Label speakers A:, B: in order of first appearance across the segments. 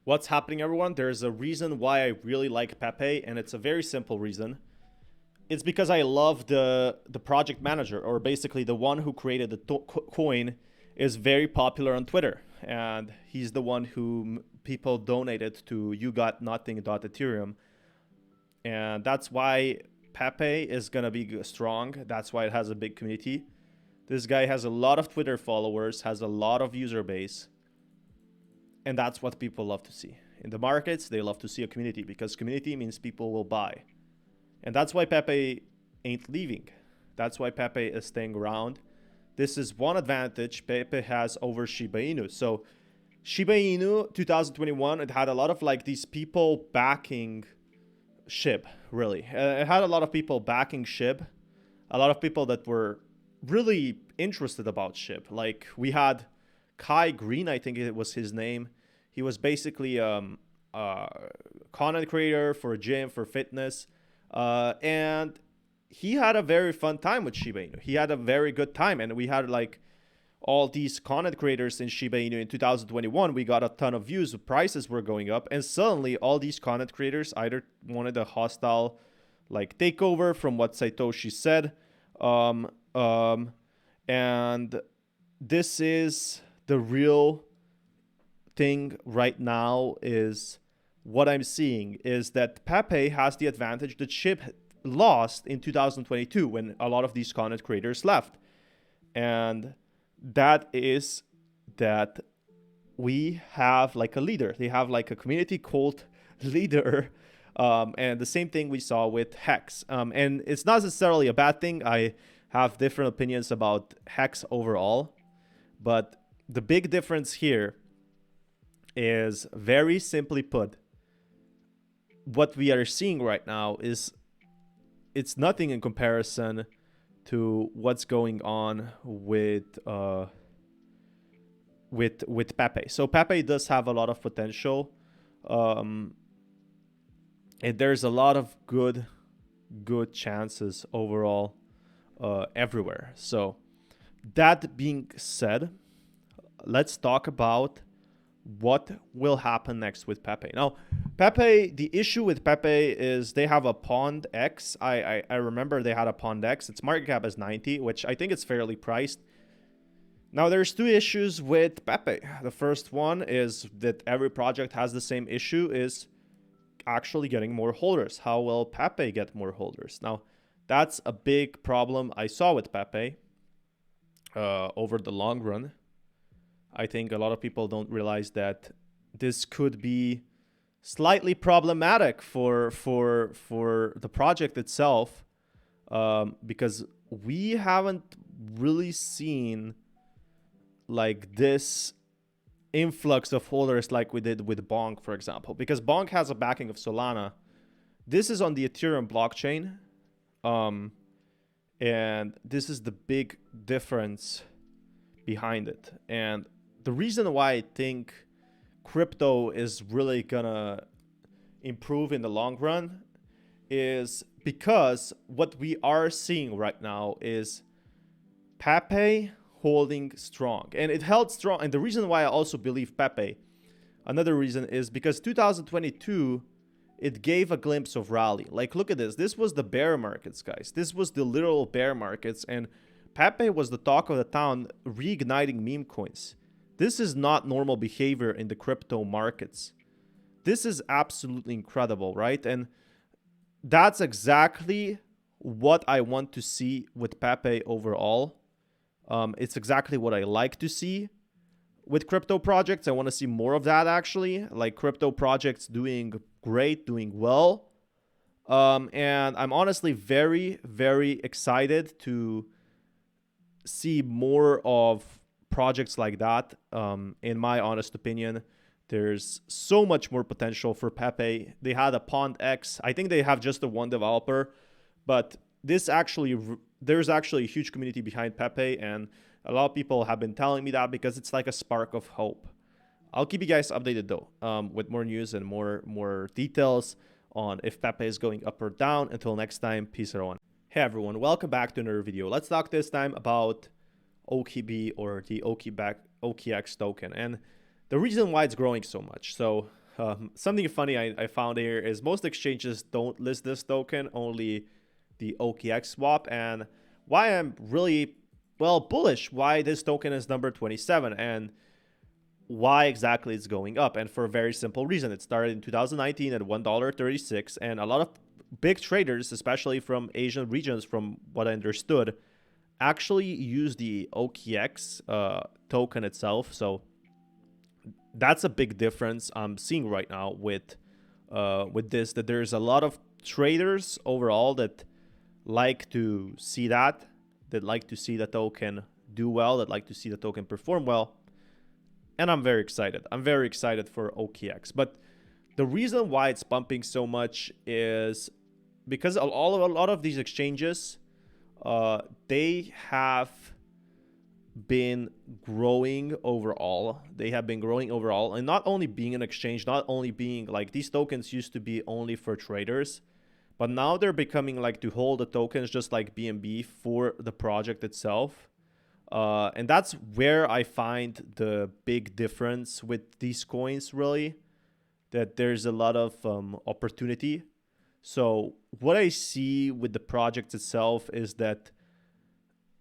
A: What's happening, everyone? There's a reason why I really like Pepe, and it's a very simple reason. It's because I love the project manager, or basically the one who created the coin, is very popular on Twitter, and he's the one who people donated to YouGotNothing.Ethereum, and that's why Pepe is gonna be strong. That's why it has a big community. This guy has a lot of Twitter followers, has a lot of user base. And that's what people love to see. In the markets, they love to see a community because community means people will buy. And that's why Pepe ain't leaving. That's why Pepe is staying around. This is one advantage Pepe has over Shiba Inu. So Shiba Inu 2021, it had a lot of like these people backing SHIB, really. It had a lot of people backing SHIB. A lot of people that were really interested about SHIB. Like we had Kai Green, I think it was his name. He was basically a content creator for a gym, for fitness. And he had a very fun time with Shiba Inu. He had a very good time. And we had like all these content creators in Shiba Inu in 2021. We got a ton of views. The prices were going up. And suddenly all these content creators either wanted a hostile like takeover from what Satoshi said. And this is the real thing right now. Is what I'm seeing is that Pepe has the advantage that SHIB lost in 2022 when a lot of these content creators left. And that is that we have like a leader. They have like a community cult leader. And the same thing we saw with Hex. And it's not necessarily a bad thing. I have different opinions about Hex overall. But the big difference here is, very simply put, what we are seeing right now is it's nothing in comparison to what's going on with Pepe. So Pepe does have a lot of potential, and there's a lot of good chances overall everywhere. So that being said, let's talk about what will happen next with Pepe. Now, Pepe, the issue with Pepe is they have a Pond X. I remember they had a Pond X. Its market cap is 90, which I think it's fairly priced. Now, there's two issues with Pepe. The first one is that every project has the same issue, is actually getting more holders. How will Pepe get more holders? Now, that's a big problem I saw with Pepe over the long run. I think a lot of people don't realize that this could be slightly problematic for the project itself, because we haven't really seen like this influx of holders like we did with Bonk, for example, because Bonk has a backing of Solana. This is on the Ethereum blockchain, and this is the big difference behind it. And the reason why I think crypto is really gonna improve in the long run is because what we are seeing right now is Pepe holding strong, and it held strong. And the reason why I also believe Pepe, another reason, is because 2022 it gave a glimpse of rally. Like, look at this. This was the bear markets, guys. This was the literal bear markets, and Pepe was the talk of the town, reigniting meme coins. This is not normal behavior in the crypto markets. This is absolutely incredible, right? And that's exactly what I want to see with Pepe overall. It's exactly what I like to see with crypto projects. I want to see more of that, actually. Like crypto projects doing great, doing well. And I'm honestly very, very excited to see more of projects like that. In my honest opinion, there's so much more potential for Pepe. They had a Pond X. I think they have just the one developer, but there's actually a huge community behind Pepe, and a lot of people have been telling me that because it's like a spark of hope. I'll keep you guys updated though, with more news and more details on if Pepe is going up or down. Until next time, peace everyone. Hey everyone, welcome back to another video. Let's talk this time about OKB, or the OKX token, and the reason why it's growing so much. So Something funny I found here is most exchanges don't list this token, only the OKX swap. And why I'm really, well, bullish why this token is number 27 and why exactly it's going up. And for a very simple reason. It started in 2019 at $1.36, and a lot of big traders, especially from Asian regions, from what I understood, actually use the OKX token itself. So that's a big difference I'm seeing right now with this, that there's a lot of traders overall that like to see that like to see the token do well, that like to see the token perform well. And I'm very excited. I'm very excited for OKX. But the reason why it's pumping so much is because a lot of these exchanges, they have been growing overall. They have been growing overall, and not only being an exchange, not only being like, these tokens used to be only for traders, but now they're becoming like to hold the tokens just like BNB for the project itself. And that's where I find the big difference with these coins, really, that there's a lot of opportunity. So what I see with the project itself is that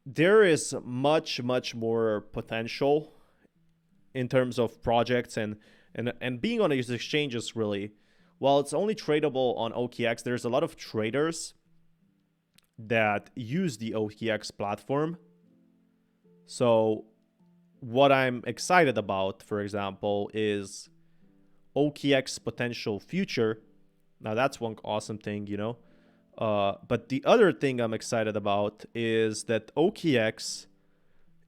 A: there is much more potential in terms of projects and being on these exchanges. Really, while it's only tradable on OKX, there's a lot of traders that use the OKX platform. So what I'm excited about, for example, is OKX potential future. Now that's one awesome thing, you know. But the other thing I'm excited about is that OKX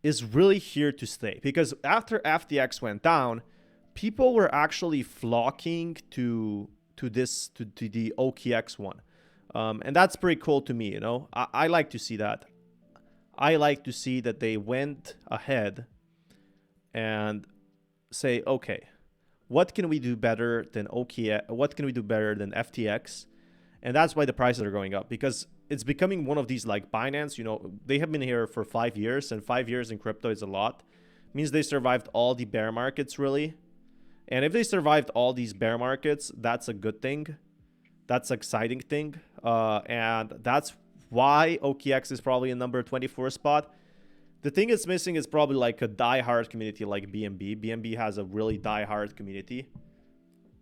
A: is really here to stay, because after FTX went down, people were actually flocking to the OKX one, and that's pretty cool to me. You know, I like to see that. I like to see that they went ahead and say, okay, what can we do better than OKX? What can we do better than FTX? And that's why the prices are going up, because it's becoming one of these like Binance. You know, they have been here for 5 years, and 5 years in crypto is a lot. It means they survived all the bear markets, really. And if they survived all these bear markets, that's a good thing. That's an exciting thing. And that's why OKX is probably in number 24 spot. The thing it's missing is probably like a die-hard community like BNB. BNB has a really die-hard community.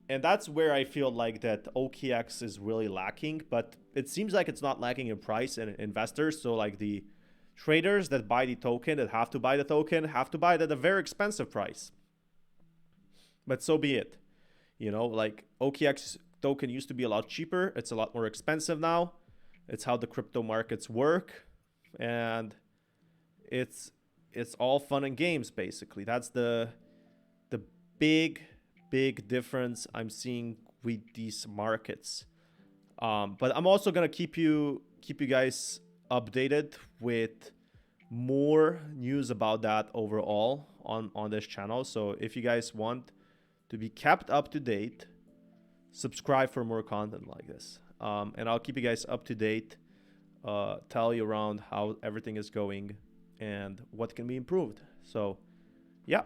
A: And that's where I feel like that OKX is really lacking. But it seems like it's not lacking in price and investors. So like the traders that buy the token, that have to buy the token, have to buy it at a very expensive price. But so be it. You know, like OKX token used to be a lot cheaper. It's a lot more expensive now. It's how the crypto markets work. And it's all fun and games, basically. That's the big difference I'm seeing with these markets. But I'm also gonna keep you guys updated with more news about that overall on this channel. So if you guys want to be kept up to date, subscribe for more content like this. And I'll keep you guys up to date, tell you around how everything is going and what can be improved. So yeah,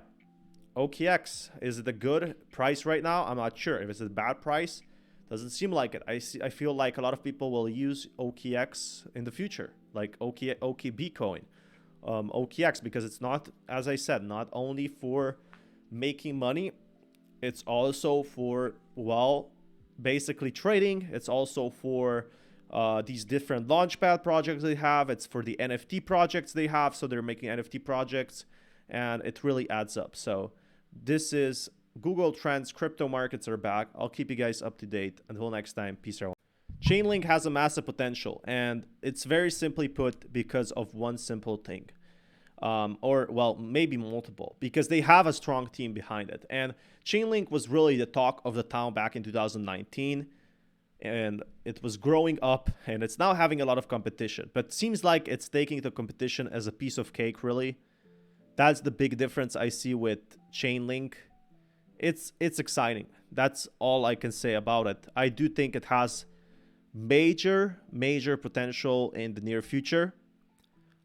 A: OKX, is it a good price right now? I'm not sure. If it's a bad price, doesn't seem like it. I feel like a lot of people will use OKX in the future, like OKB coin, OKX, because it's not, as I said, not only for making money, it's also for, well, basically trading. It's also for these different launchpad projects they have. It's for the NFT projects they have. So they're making NFT projects, and it really adds up. So this is Google Trends. Crypto markets are back. I'll keep you guys up to date. Until next time, peace out. Chainlink has a massive potential, and it's very simply put because of one simple thing. Or, well, maybe multiple, because they have a strong team behind it. And Chainlink was really the talk of the town back in 2019, and it was growing up, and it's now having a lot of competition. But seems like it's taking the competition as a piece of cake, really. That's the big difference I see with Chainlink. It's exciting. That's all I can say about it. I do think it has major potential in the near future.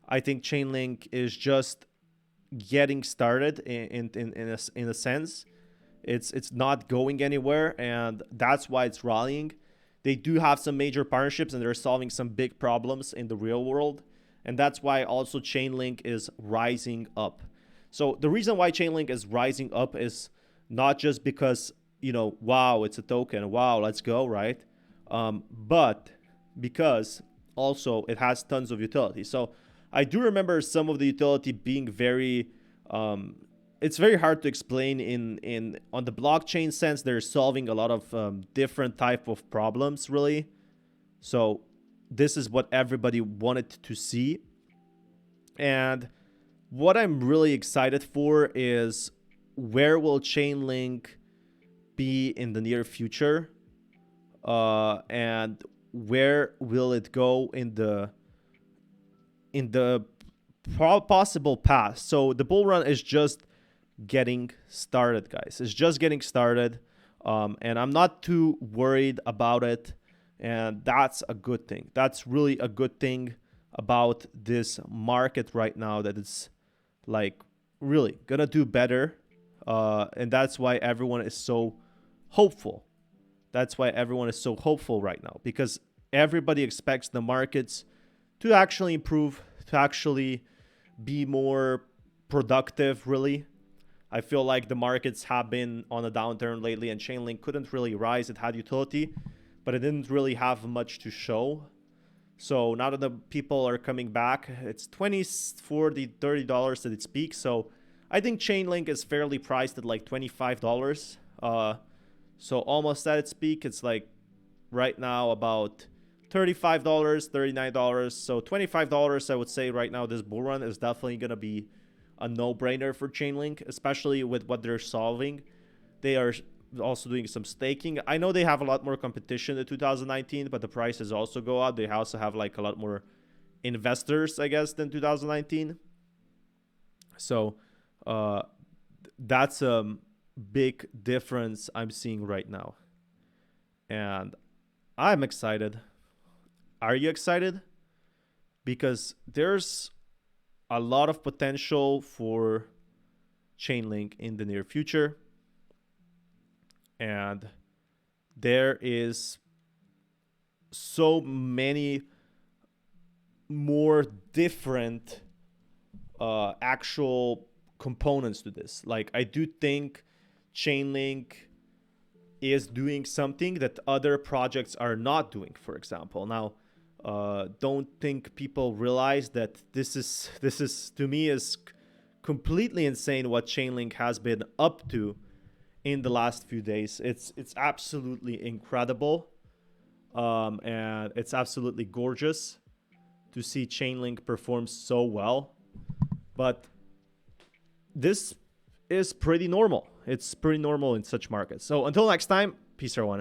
A: I think Chainlink is just getting started in a sense. It's not going anywhere, and that's why it's rallying. They do have some major partnerships, and they're solving some big problems in the real world, and that's why also Chainlink is rising up. So the reason why Chainlink is rising up is not just because, wow, it's a token, wow, let's go, right? But because also it has tons of utility. So I do remember some of the utility being very it's very hard to explain in on the blockchain sense. They're solving a lot of different type of problems, really. So this is what everybody wanted to see. And what I'm really excited for is, where will Chainlink be in the near future? And where will it go in the possible past? So the bull run is just getting started, guys. It's just getting started, and I'm not too worried about it, and that's a good thing. That's really a good thing about this market right now, that it's like really gonna do better, and that's why everyone is so hopeful. That's why everyone is so hopeful right now, because everybody expects the markets to actually improve, to actually be more productive, really. I feel like the markets have been on a downturn lately, and Chainlink couldn't really rise. It had utility, but it didn't really have much to show. So now that the people are coming back, it's $20, $40, $30 at its peak. So I think Chainlink is fairly priced at like $25. So almost at its peak. It's like right now about $35, $39. So $25, I would say right now this bull run is definitely going to be a no-brainer for Chainlink, especially with what they're solving. They are also doing some staking. I know they have a lot more competition in 2019, but the prices also go up. They also have like a lot more investors, I guess, than 2019. So that's a big difference I'm seeing right now. And I'm excited. Are you excited? Because there's a lot of potential for Chainlink in the near future. And there is so many more different actual components to this. Like, I do think Chainlink is doing something that other projects are not doing, for example. Now, don't think people realize that this is to me is completely insane what Chainlink has been up to in the last few days. It's absolutely incredible, and it's absolutely gorgeous to see Chainlink perform so well. But this is pretty normal. It's pretty normal in such markets. So until next time, peace, everyone.